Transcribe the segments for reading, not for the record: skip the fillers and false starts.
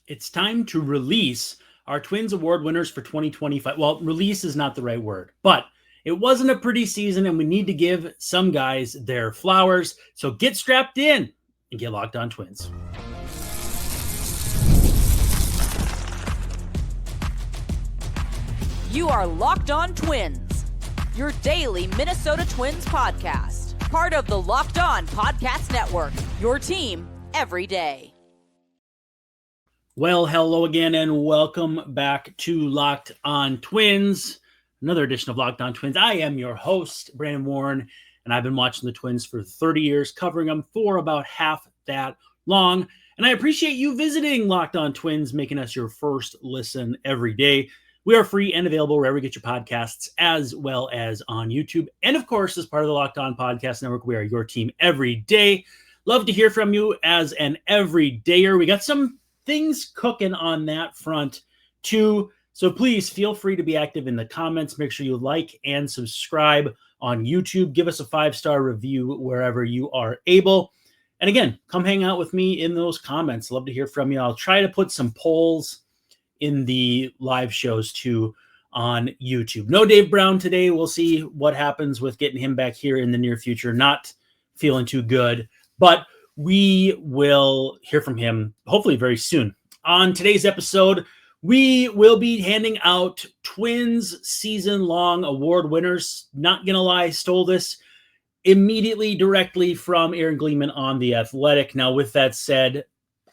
It's time to release our Twins Award winners for 2025. Well, release is not the right word, but it wasn't a pretty season, and we need to give some guys their flowers. So get strapped in and get locked on Twins. You are Locked On Twins, your daily Minnesota Twins podcast. Part of the Locked On Podcast Network, your team every day. Well, hello again, and welcome back to Locked On Twins, another edition of Locked On Twins. I am your host, Brandon Warne, and I've been watching the Twins for 30 years, covering them for about half that long. And I appreciate you visiting Locked On Twins, making us your first listen every day. We are free and available wherever you get your podcasts, as well as on YouTube. And of course, as part of the Locked On Podcast Network, we are your team every day. Love to hear from you as an everydayer. We got some things cooking on that front too. So please feel free to be active in the comments. Make sure you like and subscribe on YouTube. Give us a 5-star review wherever you are able. And again, come hang out with me in those comments. Love to hear from you. I'll try to put some polls in the live shows too on YouTube. No Dave Brown today. We'll see what happens with getting him back here in the near future. Not feeling too good, but we will hear from him hopefully very soon. On today's episode, we will be handing out Twins season-long award winners. Not gonna lie, stole this immediately directly from Aaron Gleeman on The Athletic. Now, with that said,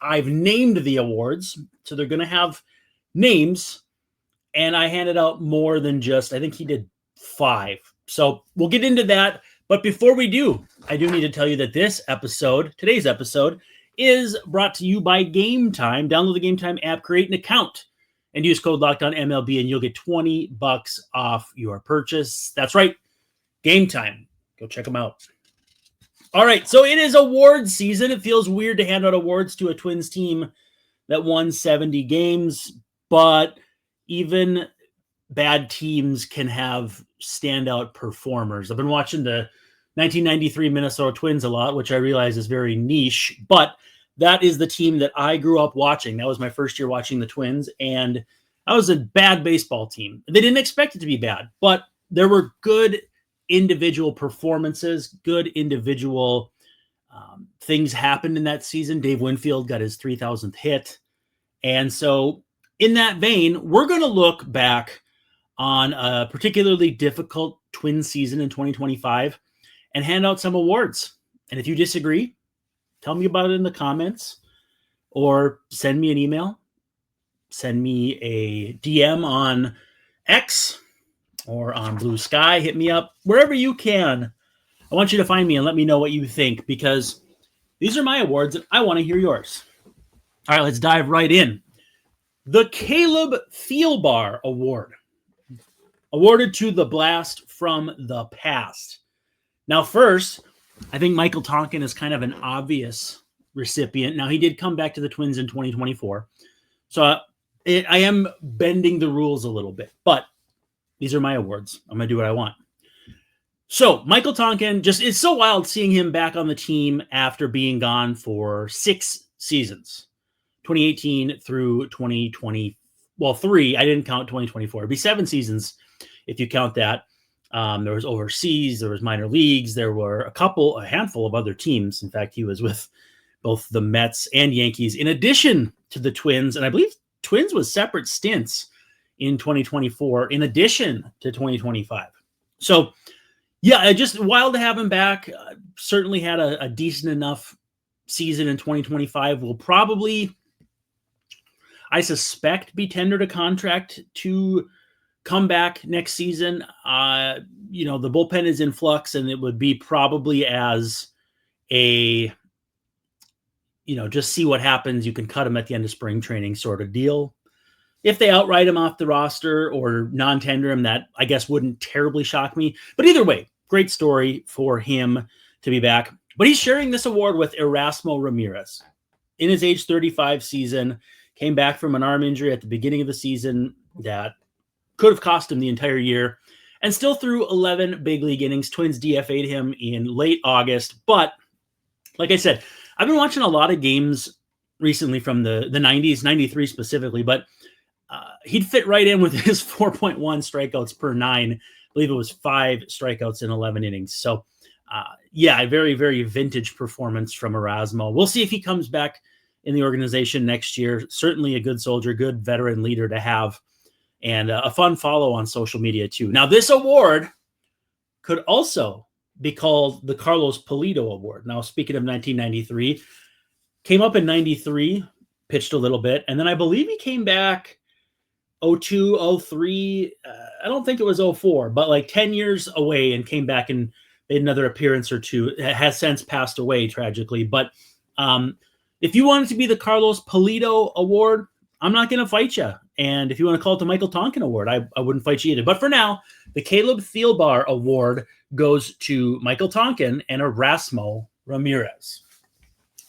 I've named the awards, so they're gonna have names, and I handed out more than just, I think he did 5. So we'll get into that. But before we do, I do need to tell you that today's episode, is brought to you by Gametime. Download the Gametime app, create an account, and use code LOCKEDONMLB, and you'll get $20 off your purchase. That's right, Gametime. Go check them out. All right, so it is award season. It feels weird to hand out awards to a Twins team that won 70 games, but even bad teams can have standout performers. I've been watching the 1993 Minnesota Twins a lot, which I realize is very niche, but that is the team that I grew up watching. That was my first year watching the Twins, and I was a bad baseball team. They didn't expect it to be bad, but there were good individual performances, good individual things happened in that season. Dave Winfield got his 3,000th hit. And so in that vein, we're going to look back on a particularly difficult Twins season in 2025 and hand out some awards. And if you disagree, tell me about it in the comments or send me an email, send me a DM on X or on Blue Sky, hit me up, wherever you can. I want you to find me and let me know what you think, because these are my awards and I want to hear yours. All right, let's dive right in. The Caleb Thielbar Award, awarded to the blast from the past. Now, first, I think Michael Tonkin is kind of an obvious recipient. Now, he did come back to the Twins in 2024, so I am bending the rules a little bit, but these are my awards. I'm going to do what I want. So, Michael Tonkin, it's so wild seeing him back on the team after being gone for 6 seasons. 2018 through 2020, well, 3, I didn't count 2024. It'd be 7 seasons if you count that. There was overseas, there was minor leagues, there were a handful of other teams. In fact, he was with both the Mets and Yankees, in addition to the Twins. And I believe Twins was separate stints in 2024, in addition to 2025. So, yeah, just wild to have him back. Certainly had a decent enough season in 2025. Will probably, I suspect, be tendered a contract to come back next season. The bullpen is in flux, and it would be probably as a, just see what happens. You can cut him at the end of spring training sort of deal. If they outright him off the roster or non-tender him, that I guess wouldn't terribly shock me. But either way, great story for him to be back. But he's sharing this award with Erasmo Ramirez. In his age 35 season, came back from an arm injury at the beginning of the season that could have cost him the entire year, and still threw 11 big league innings. Twins DFA'd him in late August. But like I said, I've been watching a lot of games recently from the 90s, 93 specifically, but he'd fit right in with his 4.1 strikeouts per 9. I believe it was 5 strikeouts in 11 innings. So, a very, very vintage performance from Erasmo. We'll see if he comes back in the organization next year. Certainly a good soldier, good veteran leader to have, and a fun follow on social media too. Now, this award could also be called the Carlos Pulido Award. Now, speaking of 1993, came up in 93, pitched a little bit, and then I believe he came back 02, 03. I don't think it was 04, but like 10 years away, and came back and made another appearance or two. It has since passed away tragically. But if you want it to be the Carlos Pulido Award, I'm not going to fight you. And if you want to call it the Michael Tonkin Award, I wouldn't fight you either. But for now, the Caleb Thielbar Award goes to Michael Tonkin and Erasmo Ramirez.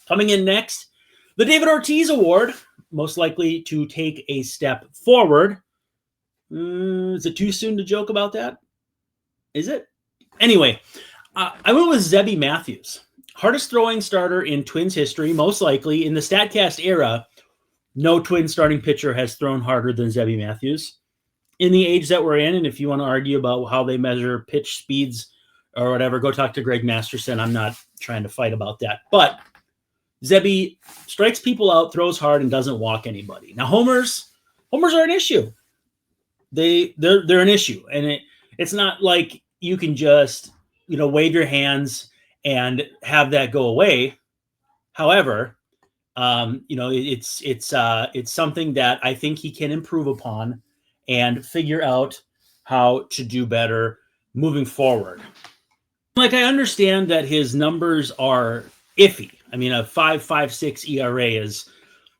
Coming in next, the David Ortiz Award, most likely to take a step forward. Is it too soon to joke about that? Is it? Anyway, I went with Zebby Matthews. Hardest throwing starter in Twins history, most likely. In the StatCast era, no Twins starting pitcher has thrown harder than Zebby Matthews. In the age that we're in, and if you want to argue about how they measure pitch speeds or whatever, go talk to Greg Masterson. I'm not trying to fight about that. But Zebby strikes people out, throws hard, and doesn't walk anybody. Now, homers are an issue. They're an issue, and it's not like you can just wave your hands and have that go away. However, it's something that I think he can improve upon and figure out how to do better moving forward. Like, I understand that his numbers are iffy. I mean, a 5.56 ERA is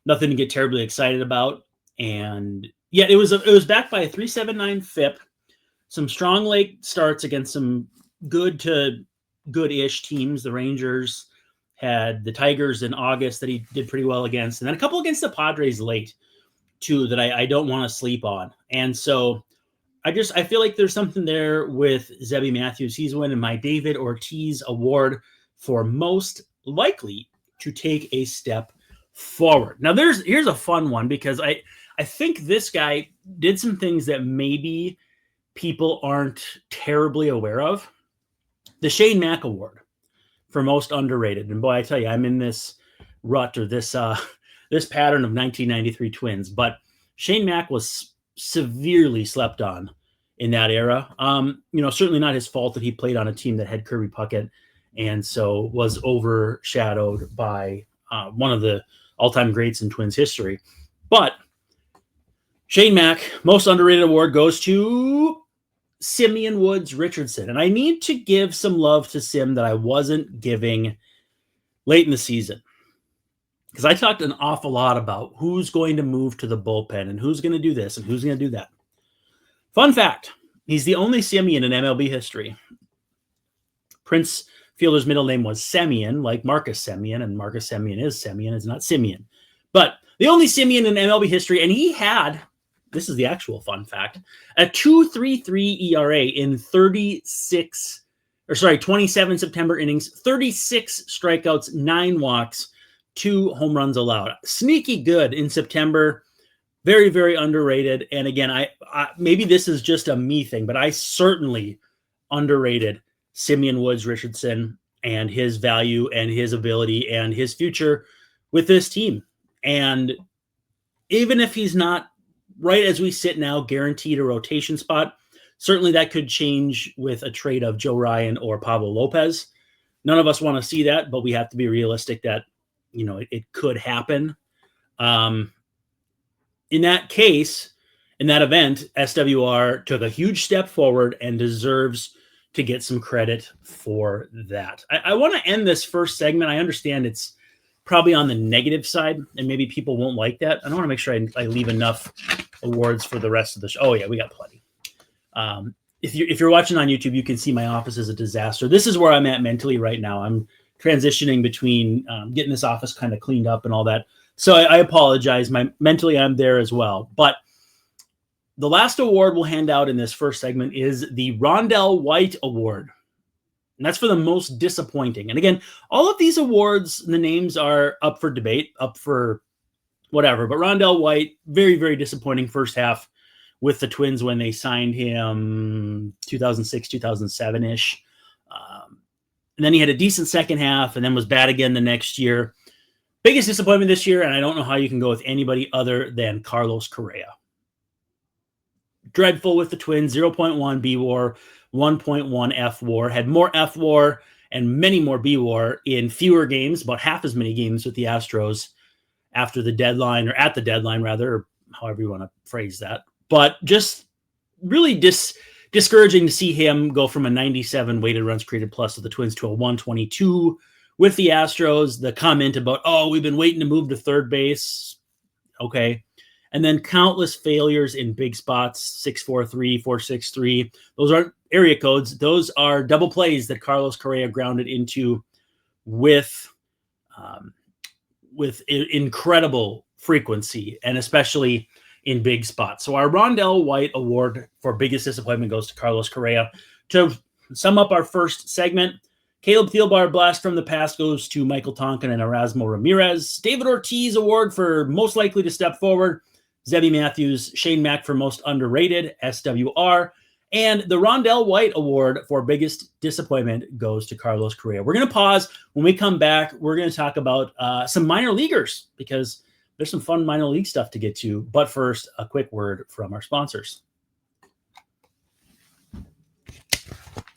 nothing to get terribly excited about. And yet it was backed by a 3.79 FIP, some strong late starts against some good to good-ish teams. The Rangers had the Tigers in August that he did pretty well against, and then a couple against the Padres late too that I don't want to sleep on. And so I feel like there's something there with Zebby Matthews. He's winning my David Ortiz Award for most likely to take a step forward. Now here's a fun one, because I think this guy did some things that maybe people aren't terribly aware of. The Shane Mack Award for most underrated. And boy, I tell you, I'm in this rut, or this pattern of 1993 Twins. But Shane Mack was severely slept on in that era. Certainly not his fault that he played on a team that had Kirby Puckett, and so was overshadowed by one of the all-time greats in Twins history. But Shane Mack, most underrated award, goes to Simeon Woods Richardson. And I need to give some love to Sim that I wasn't giving late in the season, because I talked an awful lot about who's going to move to the bullpen and who's going to do this and who's going to do that. Fun fact, he's the only Simeon in MLB history. Prince Fielder's middle name was Semien, like Marcus Semien, and Marcus Semien is Semien, it's not Simeon. But the only Simeon in MLB history, and he had, this is the actual fun fact, a 2.33 ERA in 27 September innings, 36 strikeouts, 9 walks, 2 home runs allowed. Sneaky good in September. Very, very underrated. And again, I maybe this is just a me thing, but I certainly underrated Simeon Woods Richardson and his value and his ability and his future with this team. And even if he's not, right as we sit now, guaranteed a rotation spot, certainly that could change with a trade of Joe Ryan or Pablo Lopez. None of us want to see that, but we have to be realistic that, it could happen. In that case, in that event, SWR took a huge step forward and deserves to get some credit for that. I want to end this first segment. I understand it's probably on the negative side, and maybe people won't like that. I want to make sure I leave enough awards for the rest of the show. Oh yeah, we got plenty. If you're watching on YouTube, you can see my office is a disaster. This is where I'm at mentally right now. I'm transitioning between getting this office kind of cleaned up and all that. So I apologize. Mentally, I'm there as well. But the last award we'll hand out in this first segment is the Rondell White Award. And that's for the most disappointing. And again, all of these awards, the names are up for debate, up for whatever. But Rondell White, very, very disappointing first half with the Twins when they signed him 2006, 2007-ish. And then he had a decent second half and then was bad again the next year. Biggest disappointment this year, and I don't know how you can go with anybody other than Carlos Correa. Dreadful with the Twins, 0.1 B-WAR, 1.1 F-WAR. Had more F-WAR and many more B-WAR in fewer games, about half as many games with the Astros after the deadline, or at the deadline, rather, or however you want to phrase that. But just really discouraging to see him go from a 97 weighted runs created plus with the Twins to a 122 with the Astros. The comment about, oh, we've been waiting to move to third base. Okay. And then countless failures in big spots, 643, 463. Those aren't area codes. Those are double plays that Carlos Correa grounded into with incredible frequency, and especially in big spots. So our Rondell White Award for biggest disappointment goes to Carlos Correa. To sum up our first segment, Caleb Thielbar blast from the past goes to Michael Tonkin and Erasmo Ramirez. David Ortiz Award for most likely to step forward, Zebby Matthews. Shane Mack for most underrated, SWR. And the Rondell White Award for biggest disappointment goes to Carlos Correa. We're going to pause. When we come back, we're going to talk about some minor leaguers, because there's some fun minor league stuff to get to. But first, a quick word from our sponsors.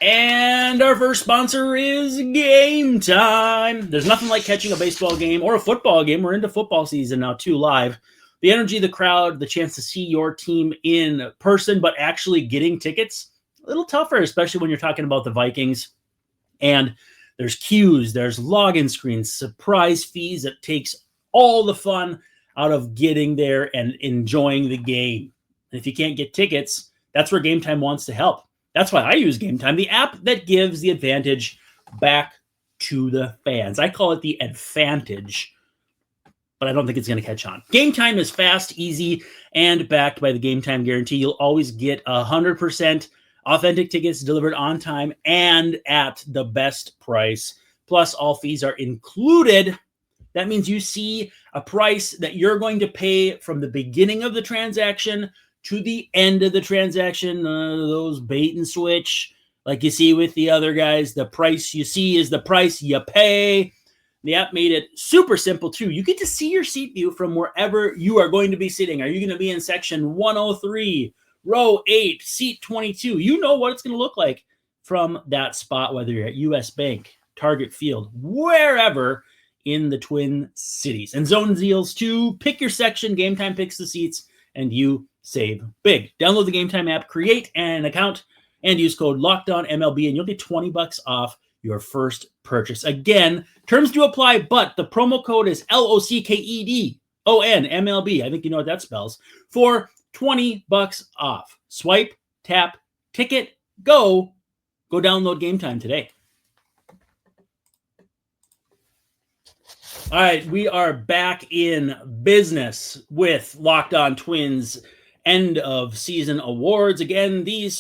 And our first sponsor is Gametime. There's nothing like catching a baseball game or a football game. We're into football season now, too, live. The energy of the crowd, the chance to see your team in person, but actually getting tickets, a little tougher, especially when you're talking about the Vikings. And there's queues, there's login screens, surprise fees. It takes all the fun out of getting there and enjoying the game. And if you can't get tickets, that's where Gametime wants to help. That's why I use Gametime, the app that gives the advantage back to the fans. I call it the advantage, but I don't think it's going to catch on. Gametime is fast, easy, and backed by the Gametime guarantee. You'll always get 100% authentic tickets delivered on time and at the best price. Plus, all fees are included. That means you see a price that you're going to pay from the beginning of the transaction to the end of the transaction. Those bait and switch, like you see with the other guys, the price you see is the price you pay. The app made it super simple, too. You get to see your seat view from wherever you are going to be sitting. Are you going to be in section 103, row 8, seat 22? You know what it's going to look like from that spot, whether you're at US Bank, Target Field, wherever in the Twin Cities. And zone deals, too. Pick your section. Gametime picks the seats, and you save big. Download the Gametime app, create an account, and use code LOCKEDONMLB, and you'll get $20 off your first purchase. Again, terms do apply, but the promo code is LOCKEDONMLB. I think you know what that spells. For $20 off. Swipe, tap, ticket, go. Go download Gametime today. All right, we are back in business with Locked On Twins end of season awards. Again, the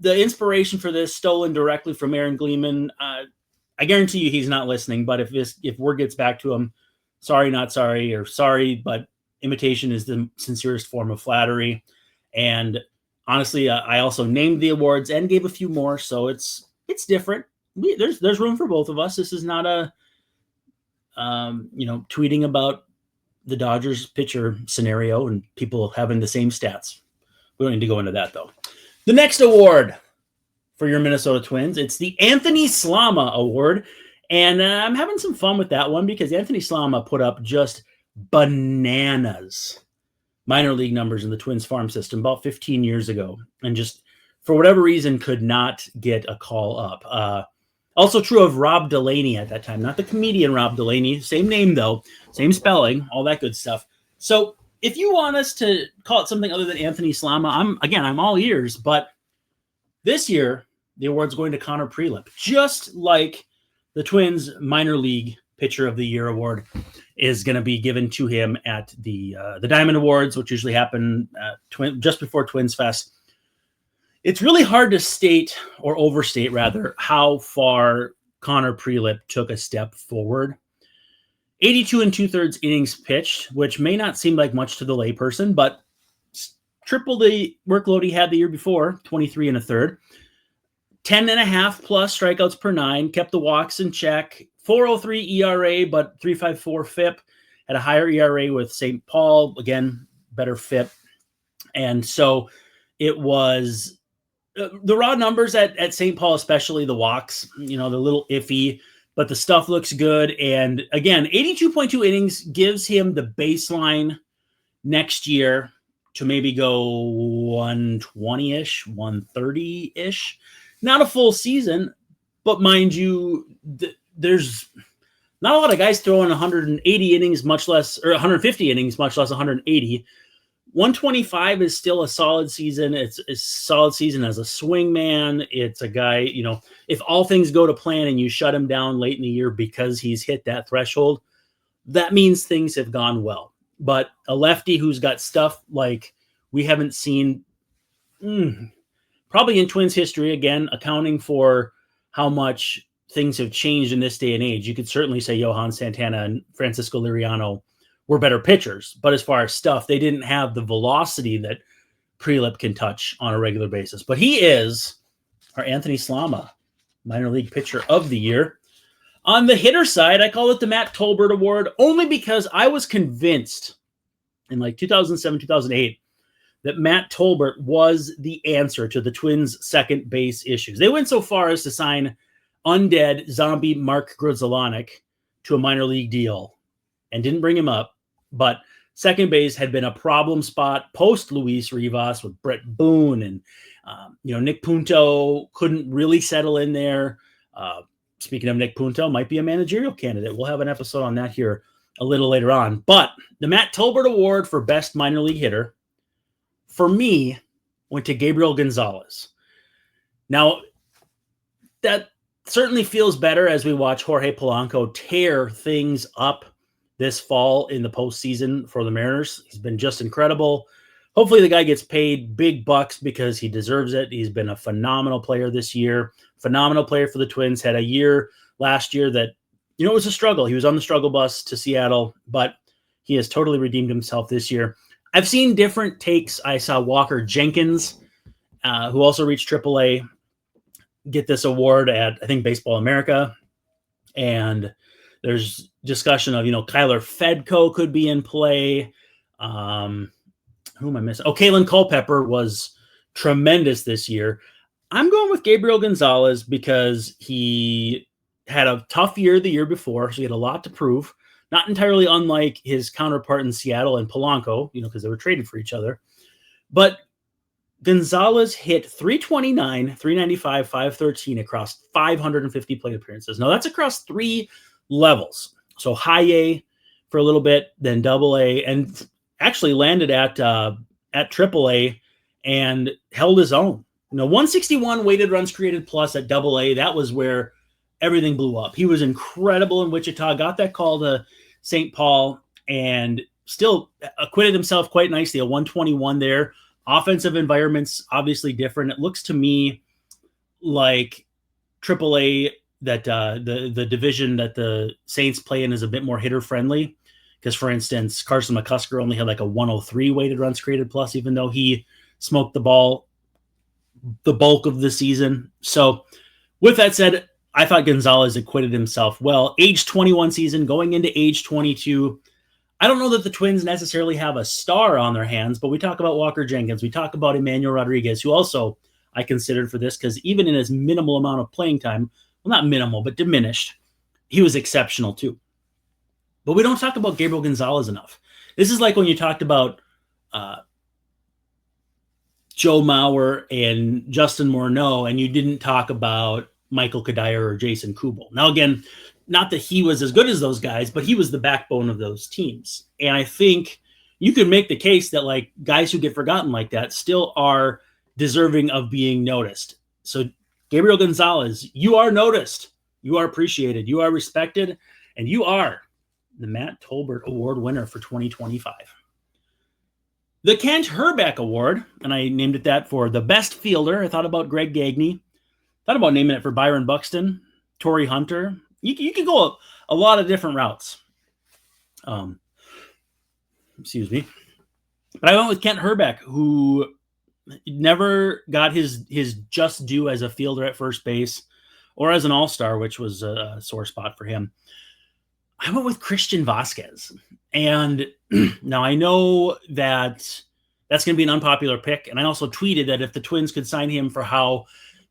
inspiration for this stolen directly from Aaron Gleeman. I guarantee you he's not listening, but if word gets back to him, sorry, not sorry, or sorry, but imitation is the sincerest form of flattery. And honestly, I also named the awards and gave a few more, so it's different. There's room for both of us. This is not a tweeting about the Dodgers pitcher scenario and people having the same stats. We don't need to go into that, though. The next award for your Minnesota Twins, it's the Anthony Slama Award. And I'm having some fun with that one because Anthony Slama put up just bananas minor league numbers in the Twins farm system about 15 years ago. And just, for whatever reason, could not get a call up. Also true of Rob Delaney at that time, not the comedian Rob Delaney. Same name, though. Same spelling, all that good stuff. So if you want us to call it something other than Anthony Slama, I'm all ears. But this year, the award's going to Connor Prelip, just like the Twins minor league pitcher of the year award is going to be given to him at the Diamond Awards, which usually happen just before Twins Fest. It's really hard to state or overstate, rather, how far Connor Prelip took a step forward. 82 2/3 innings pitched, which may not seem like much to the layperson, but triple the workload he had the year before, 23 1/3. 10.5 plus strikeouts per 9, kept the walks in check. 4.03 ERA, but 3.54 FIP. Had a higher ERA with St. Paul. Again, better FIP. And so it was the raw numbers at St. Paul, especially the walks, they're a little iffy, but the stuff looks good. And again, 82.2 innings gives him the baseline next year to maybe go 120-ish, 130-ish. Not a full season, but mind you, there's not a lot of guys throwing 180 innings, much less, or 150 innings, much less 180. 125 is still a solid season. It's a solid season as a swingman. It's a guy, if all things go to plan and you shut him down late in the year because he's hit that threshold, that means things have gone well. But a lefty who's got stuff like we haven't seen probably in Twins history, again, accounting for how much things have changed in this day and age, you could certainly say Johan, Santana, and Francisco Liriano were better pitchers. But as far as stuff, they didn't have the velocity that Prelip can touch on a regular basis. But he is our Anthony Slama minor league pitcher of the year. On the hitter side, I call it the Matt Tolbert Award only because I was convinced in 2007, 2008 that Matt Tolbert was the answer to the Twins' second base issues. They went so far as to sign undead zombie Mark Grudzielanek to a minor league deal and didn't bring him up. But second base had been a problem spot post Luis Rivas with Brett Boone and, Nick Punto couldn't really settle in there. Speaking of Nick Punto, might be a managerial candidate. We'll have an episode on that here a little later on. But the Matt Tolbert Award for best minor league hitter for me went to Gabriel Gonzalez. Now, that certainly feels better as we watch Jorge Polanco tear things up this fall in the postseason for the Mariners. He's been just incredible. Hopefully the guy gets paid big bucks because he deserves it. He's been a phenomenal player this year, phenomenal player for the Twins. Had a year last year that, it was a struggle. He was on the struggle bus to Seattle, but he has totally redeemed himself this year. I've seen different takes. I saw Walker Jenkins, who also reached AAA, get this award at, I think, Baseball America. And there's discussion of, Kyler Fedko could be in play. Who am I missing? Oh, Kalen Culpepper was tremendous this year. I'm going with Gabriel Gonzalez because he had a tough year the year before, so he had a lot to prove. Not entirely unlike his counterpart in Seattle and Polanco, because they were traded for each other. But Gonzalez hit 329, 395, 513 across 550 plate appearances. Now, that's across 3 levels. So high A for a little bit, then double A, and actually landed at AAA and held his own. 161 weighted runs created plus at double A. That was where everything blew up. He was incredible in Wichita, got that call to St. Paul, and still acquitted himself quite nicely. A 121 there. Offensive environment's obviously different. It looks to me like AAA, that the division that the Saints play in is a bit more hitter friendly. Because, for instance, Carson McCusker only had a 103 weighted runs created plus, even though he smoked the ball the bulk of the season. So with that said, I thought Gonzalez acquitted himself well. Age 21 season, going into age 22. I don't know that the Twins necessarily have a star on their hands, but we talk about Walker Jenkins. We talk about Emmanuel Rodriguez, who also I considered for this because even in his minimal amount of playing time, well, not minimal, but diminished, he was exceptional too. But we don't talk about Gabriel Gonzalez enough. This is like when you talked about Joe Mauer and Justin Morneau, and you didn't talk about Michael Kadire or Jason Kubel. Now, again, not that he was as good as those guys, but he was the backbone of those teams. And I think you could make the case that guys who get forgotten like that still are deserving of being noticed. So Gabriel Gonzalez, you are noticed, you are appreciated, you are respected, and you are the Matt Tolbert Award winner for 2025. The Kent Hrbek Award, and I named it that for the best fielder. I thought about Greg Gagne. Thought about naming it for Byron Buxton, Torrey Hunter. You could go a lot of different routes. Excuse me. But I went with Kent Hrbek, who never got his just due as a fielder at first base or as an all-star, which was a sore spot for him. I went with Christian Vasquez. And now I know that that's going to be an unpopular pick. And I also tweeted that if the Twins could sign him for how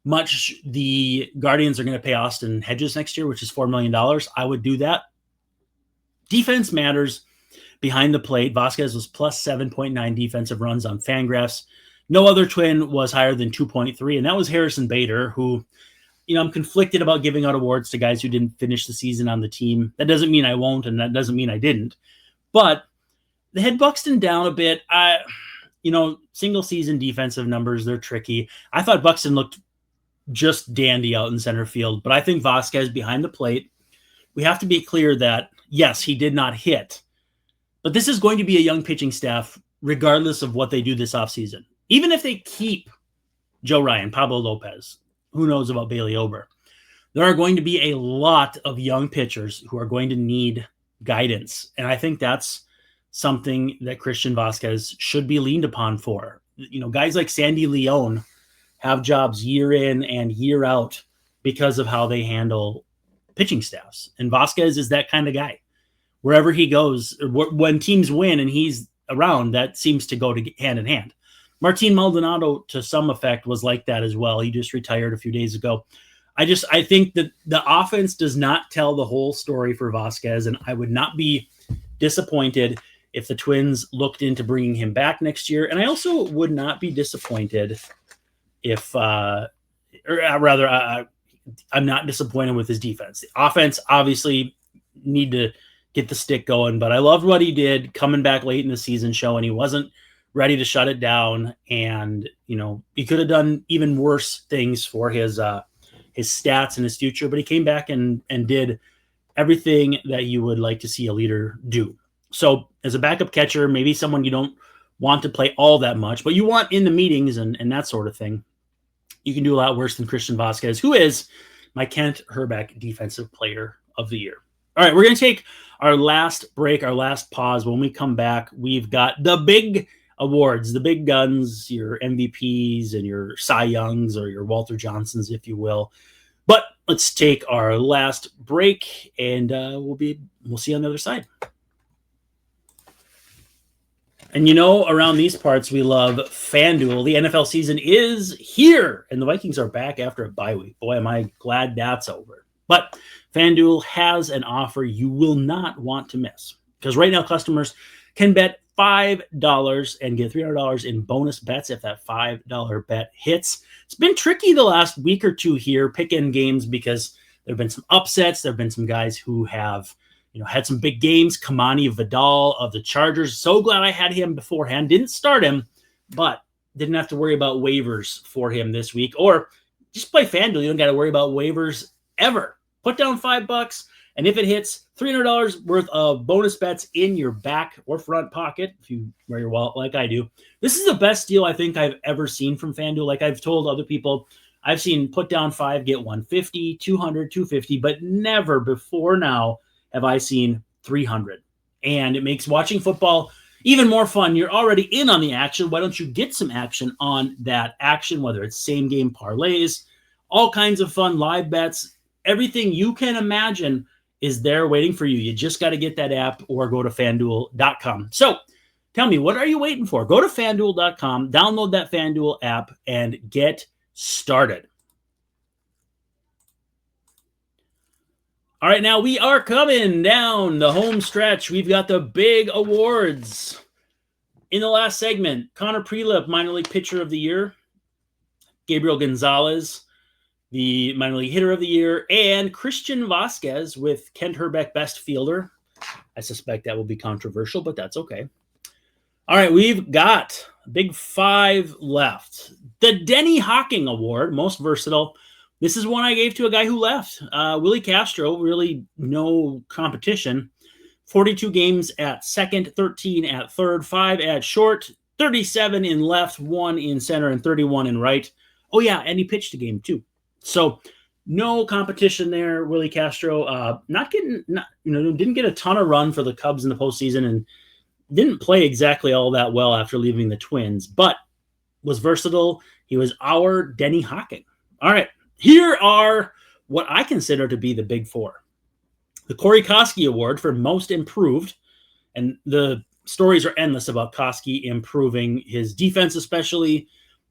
much the Guardians are going to pay Austin Hedges next year, which is $4 million, I would do that. Defense matters behind the plate. Vasquez was plus 7.9 defensive runs on Fangraphs. No other Twin was higher than 2.3, and that was Harrison Bader, who, I'm conflicted about giving out awards to guys who didn't finish the season on the team. That doesn't mean I won't, and that doesn't mean I didn't. But they had Buxton down a bit. Single season defensive numbers, they're tricky. I thought Buxton looked just dandy out in center field, but I think Vasquez behind the plate, we have to be clear that, yes, he did not hit, but this is going to be a young pitching staff regardless of what they do this offseason. Even if they keep Joe Ryan, Pablo Lopez, who knows about Bailey Ober, there are going to be a lot of young pitchers who are going to need guidance. And I think that's something that Christian Vasquez should be leaned upon for. Guys like Sandy Leone have jobs year in and year out because of how they handle pitching staffs. And Vasquez is that kind of guy. Wherever he goes, when teams win and he's around, that seems to go hand in hand. Martin Maldonado, to some effect, was like that as well. He just retired a few days ago. I think that the offense does not tell the whole story for Vasquez, and I would not be disappointed if the Twins looked into bringing him back next year. And I also would not be disappointed if, I'm not disappointed with his defense. The offense obviously need to get the stick going, but I loved what he did coming back late in the season, showing he wasn't ready to shut it down. And, he could have done even worse things for his stats and his future, but he came back and did everything that you would like to see a leader do. So as a backup catcher, maybe someone you don't want to play all that much, but you want in the meetings and that sort of thing, you can do a lot worse than Christian Vasquez, who is my Kent Hrbek Defensive Player of the Year. All right, we're going to take our last break, our last pause. When we come back, we've got the big awards, the big guns, your MVPs and your Cy Youngs or your Walter Johnsons, if you will. But let's take our last break, and we'll see you on the other side. And around these parts, we love FanDuel. The NFL season is here, and the Vikings are back after a bye week. Boy, am I glad that's over. But FanDuel has an offer you will not want to miss, because right now customers can bet $5 and get $300 in bonus bets if that $5 bet hits. It's been tricky the last week or two here picking games because there have been some upsets. There have been some guys who have had some big games. Kamani Vidal of the Chargers. So glad I had him beforehand. Didn't start him, but didn't have to worry about waivers for him this week. Or just play FanDuel. You don't got to worry about waivers ever. Put down $5, and if it hits, $300 worth of bonus bets in your back or front pocket, if you wear your wallet like I do. This is the best deal I think I've ever seen from FanDuel. Like I've told other people, I've seen put down 5, get 150, 200, 250, but never before now have I seen 300. And it makes watching football even more fun. You're already in on the action. Why don't you get some action on that action, whether it's same game parlays, all kinds of fun live bets, everything you can imagine is there waiting for you. You just got to get that app or go to FanDuel.com. So tell me, what are you waiting for? Go to FanDuel.com, download that FanDuel app, and get started. All right, now we are coming down the home stretch. We've got the big awards. In the last segment, Connor Prelip, minor league pitcher of the year. Gabriel Gonzalez, the minor league hitter of the year. And Christian Vasquez with Kent Hrbek, best fielder. I suspect that will be controversial, but that's okay. All right, we've got big 5 left. The Denny Hocking Award, most versatile. This is one I gave to a guy who left. Willie Castro, really no competition. 42 games at second, 13 at third, 5 at short, 37 in left, 1 in center, and 31 in right. Oh, yeah, and he pitched a game too. So no competition there. Willie Castro didn't get a ton of run for the Cubs in the postseason and didn't play exactly all that well after leaving the Twins, but was versatile. He was our Denny Hocking. All right, here are what I consider to be the big four. The Corey Koski Award for most improved, and the stories are endless about Koski improving his defense, especially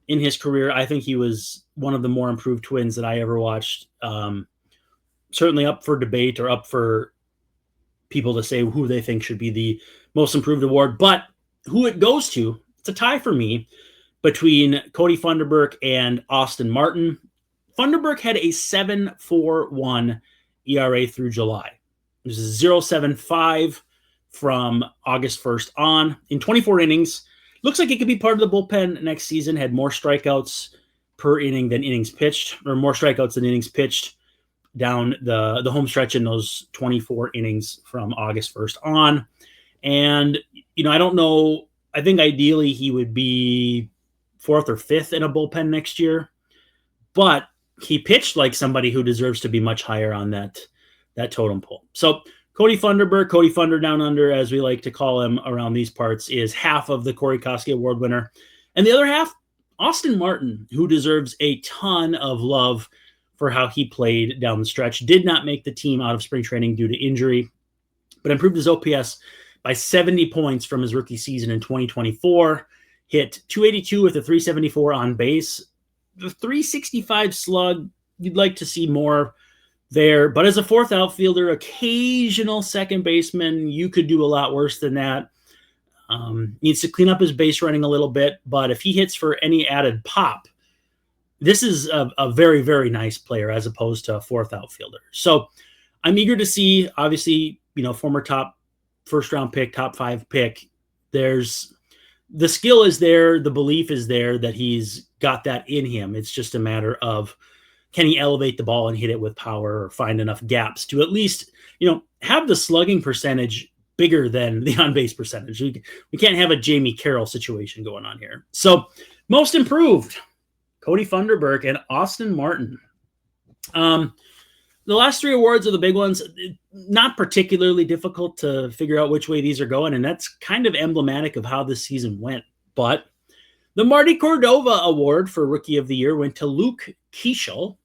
in his career. I think he was one of the more improved Twins that I ever watched. Certainly up for debate or up for people to say who they think should be the most improved award. But who it goes to, it's a tie for me between Cody Funderburk and Austin Martin. Funderburk had a 7.41 ERA through July. This is 0.75 from August 1st on. In 24 innings, looks like it could be part of the bullpen next season. Had more strikeouts per inning than innings pitched, or more strikeouts than innings pitched down the home stretch in those 24 innings from August 1st on. And, I don't know. I think ideally he would be 4th or 5th in a bullpen next year, but he pitched like somebody who deserves to be much higher on that totem pole. So Cody Funderburk, Cody Funder Down Under, as we like to call him around these parts, is half of the Corey Koski Award winner. And the other half, Austin Martin, who deserves a ton of love for how he played down the stretch. Did not make the team out of spring training due to injury, but improved his OPS by 70 points from his rookie season in 2024. Hit 282 with a 374 on base. The 365 slug, you'd like to see more there. But as a fourth outfielder, occasional second baseman, you could do a lot worse than that. Needs to clean up his base running a little bit. But if he hits for any added pop, this is a very, very nice player as opposed to a fourth outfielder. So I'm eager to see, obviously, former top first-round pick, top 5 pick. The skill is there. The belief is there that he's got that in him. It's just a matter of, can he elevate the ball and hit it with power or find enough gaps to at least, have the slugging percentage bigger than the on-base percentage. We can't have a Jamie Carroll situation going on here. So most improved, Cody Funderburk and Austin Martin. The last 3 awards are the big ones. Not particularly difficult to figure out which way these are going, and that's kind of emblematic of how this season went. But the Marty Cordova Award for Rookie of the Year went to Luke Keeschel.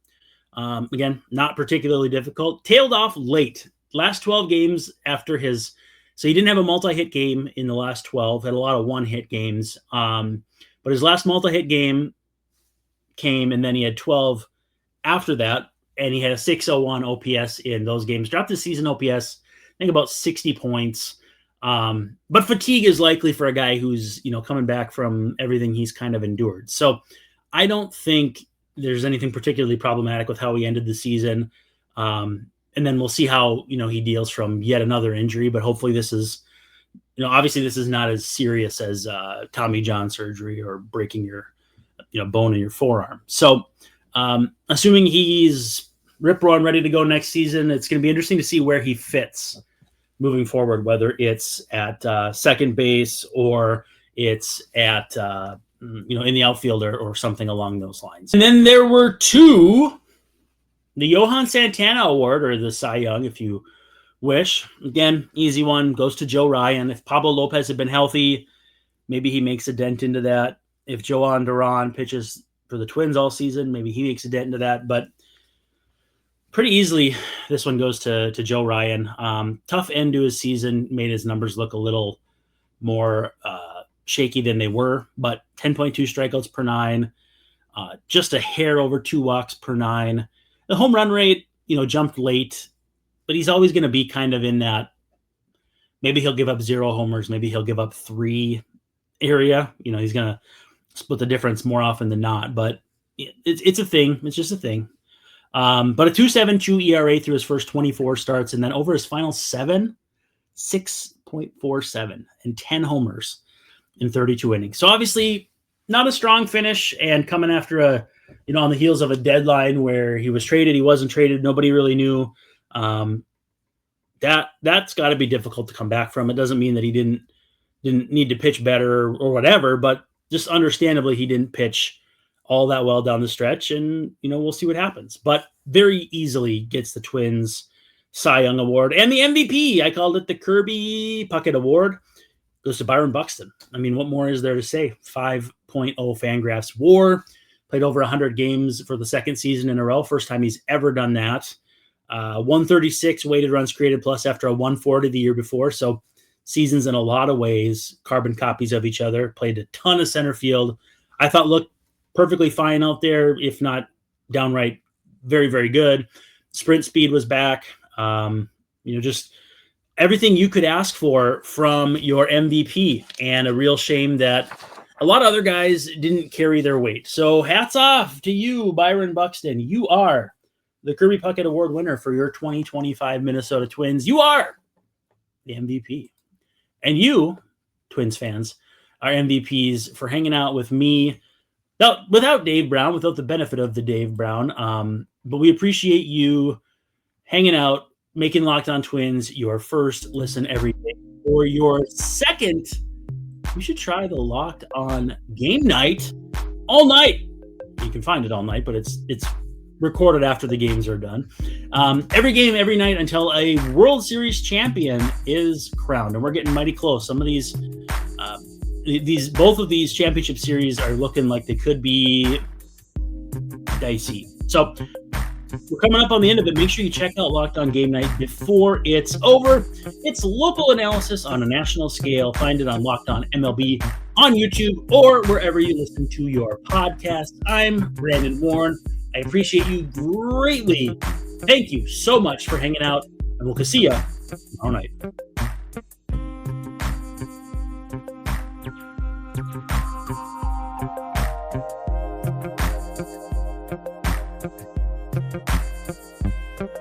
Again, not particularly difficult. Tailed off late. Last 12 games after so he didn't have a multi-hit game in the last 12, had a lot of one-hit games. But his last multi-hit game came, and then he had 12 after that. And he had a 6.01 OPS in those games. Dropped his season OPS, I think about 60 points. But fatigue is likely for a guy who's, coming back from everything he's kind of endured. So I don't think there's anything particularly problematic with how he ended the season. And then we'll see how, he deals from yet another injury. But hopefully this is, obviously this is not as serious as Tommy John surgery or breaking your, bone in your forearm. So assuming he's rip-roaring ready to go next season, it's going to be interesting to see where he fits moving forward, whether it's at second base or it's at, in the outfield or something along those lines. And then there were 2, the Johan Santana Award, or the Cy Young, if you wish. Again, easy one, goes to Joe Ryan. If Pablo Lopez had been healthy, maybe he makes a dent into that. If Johan Duran pitches for the Twins all season, maybe he makes a dent into that. But pretty easily, this one goes to Joe Ryan. Tough end to his season, made his numbers look a little more shaky than they were, but 10.2 strikeouts per 9, just a hair over 2 walks per 9. The home run rate, jumped late, but he's always going to be kind of in that, maybe he'll give up 0 homers, maybe he'll give up 3 area. He's going to split the difference more often than not, but it's a thing. It's just a thing. But a 2.72 ERA through his first 24 starts, and then over his final 7, 6.47 and 10 homers in 32 innings. So obviously not a strong finish, and coming after on the heels of a deadline where he was traded, he wasn't traded, nobody really knew. That's got to be difficult to come back from. It doesn't mean that he didn't didn't need to pitch better or whatever, but just understandably, he didn't pitch all that well down the stretch, and, we'll see what happens. But very easily gets the Twins Cy Young Award. And the MVP, I called it the Kirby Puckett Award, goes to Byron Buxton. I mean, what more is there to say? 5.0 Fangraphs WAR, played over 100 games for the second season in a row. First time he's ever done that. 136 weighted runs created plus after a 140 the year before. So seasons in a lot of ways, carbon copies of each other. Played a ton of center field. I thought looked perfectly fine out there, if not downright very, very good. Sprint speed was back. Just everything you could ask for from your MVP, and a real shame that a lot of other guys didn't carry their weight. So hats off to you, Byron Buxton. You are the Kirby Puckett Award winner for your 2025 Minnesota Twins. You are the MVP. And you, Twins fans, are MVPs for hanging out with me without Dave Brown, without the benefit of the Dave Brown. But we appreciate you hanging out, making Locked On Twins your first listen every day. For your second, you should try the Locked On Game Night all night. You can find it all night, but it's recorded after the games are done. Every game, every night until a World Series champion is crowned, and we're getting mighty close. Some of both of these championship series are looking like they could be dicey. So we're coming up on the end of it. Make sure you check out Locked On Game Night before it's over. It's local analysis on a national scale. Find it on Locked On MLB on YouTube or wherever you listen to your podcast. I'm Brandon Warne. I appreciate you greatly. Thank you so much for hanging out, and we'll see you tomorrow night.